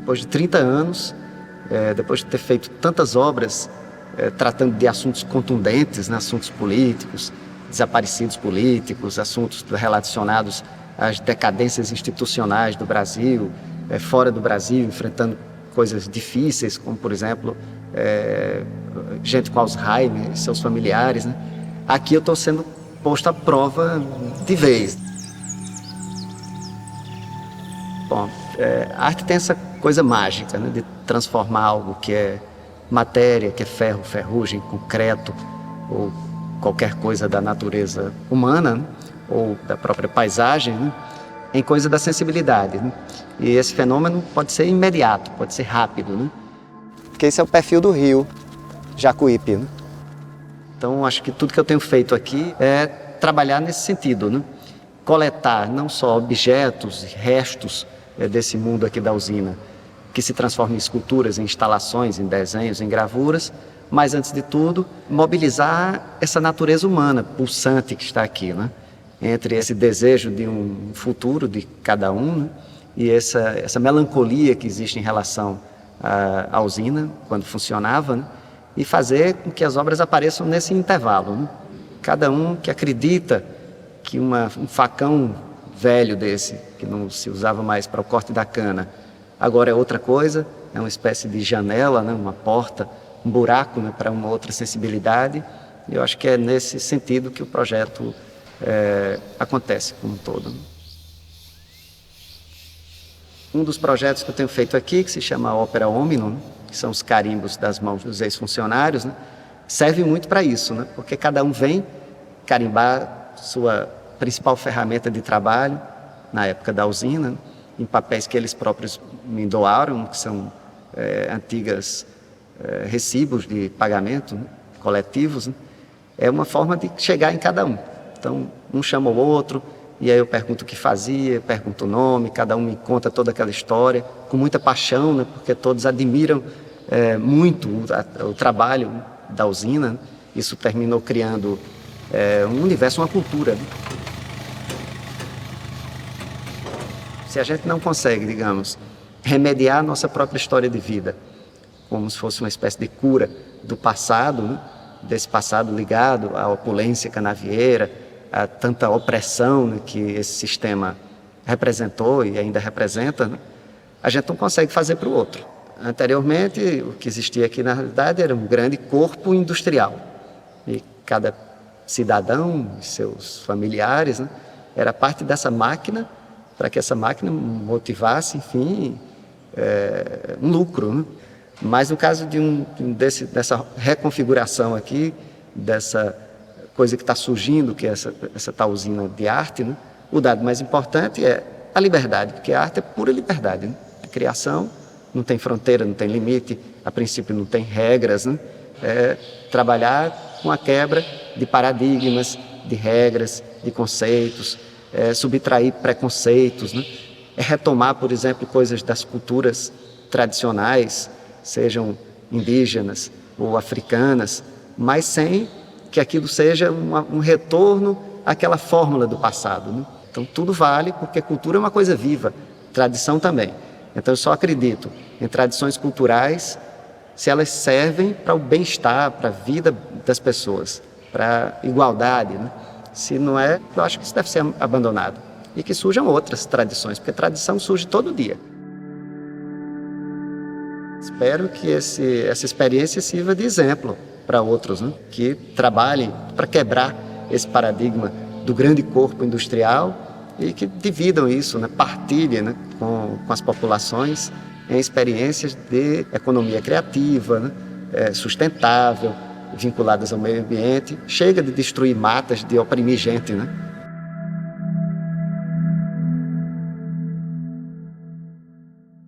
Depois de 30 anos, depois de ter feito tantas obras tratando de assuntos contundentes, né, assuntos políticos, desaparecidos políticos, assuntos relacionados às decadências institucionais do Brasil, fora do Brasil, enfrentando coisas difíceis, como, por exemplo, gente com Alzheimer e seus familiares, né? Aqui eu estou sendo posto à prova de vez. Bom, a arte tem essa coisa mágica, né, de transformar algo que é matéria, que é ferro, ferrugem, concreto, ou qualquer coisa da natureza humana, né, ou da própria paisagem, né, em coisa da sensibilidade, né? E esse fenômeno pode ser imediato, pode ser rápido, né? Porque esse é o perfil do rio Jacuípe, né? Então, acho que tudo que eu tenho feito aqui é trabalhar nesse sentido, né? Coletar não só objetos, restos desse mundo aqui da usina, que se transformam em esculturas, em instalações, em desenhos, em gravuras, mas, antes de tudo, mobilizar essa natureza humana pulsante que está aqui, né? Entre esse desejo de um futuro de cada um, né, e essa melancolia que existe em relação à usina, quando funcionava, né, e fazer com que as obras apareçam nesse intervalo, né? Cada um que acredita que um facão velho desse, que não se usava mais para o corte da cana, agora é outra coisa, é uma espécie de janela, né, uma porta, um buraco, né, para uma outra sensibilidade. E eu acho que é nesse sentido que o projeto acontece como um todo. Um dos projetos que eu tenho feito aqui, que se chama Opera Hominum, que são os carimbos das mãos dos ex-funcionários, né, serve muito para isso, né, porque cada um vem carimbar sua principal ferramenta de trabalho na época da usina, né, em papéis que eles próprios me doaram, que são antigas recibos de pagamento, né, coletivos, né. É uma forma de chegar em cada um. Então, um chama o outro, e aí eu pergunto o que fazia, pergunto o nome, cada um me conta toda aquela história, com muita paixão, né, porque todos admiram muito o trabalho da usina. Isso terminou criando um universo, uma cultura, né? Se a gente não consegue, digamos, remediar a nossa própria história de vida, como se fosse uma espécie de cura do passado, né, desse passado ligado à opulência canavieira, a tanta opressão, né, que esse sistema representou e ainda representa, né, a gente não consegue fazer para o outro. Anteriormente, o que existia aqui na realidade era um grande corpo industrial, e cada cidadão e seus familiares, né, era parte dessa máquina, para que essa máquina motivasse, enfim, um lucro, né? Mas no caso dessa reconfiguração aqui, dessa coisa que está surgindo, que é essa tal usina de arte, né? O dado mais importante é a liberdade, porque a arte é pura liberdade, né? A criação não tem fronteira, não tem limite, a princípio não tem regras, né? É trabalhar com a quebra de paradigmas, de regras, de conceitos, subtrair preconceitos, né? É retomar, por exemplo, coisas das culturas tradicionais, sejam indígenas ou africanas, mas sem que aquilo seja um retorno àquela fórmula do passado, né? Então tudo vale, porque cultura é uma coisa viva, tradição também. Então eu só acredito em tradições culturais se elas servem para o bem-estar, para a vida das pessoas, para a igualdade, né? Se não é, eu acho que isso deve ser abandonado. E que surjam outras tradições, porque tradição surge todo dia. Espero que essa experiência sirva de exemplo para outros, né, que trabalhem para quebrar esse paradigma do grande corpo industrial e que dividam isso, né, partilhem, né, com as populações em experiências de economia criativa, né, sustentável, vinculadas ao meio ambiente. Chega de destruir matas, de oprimir gente, né?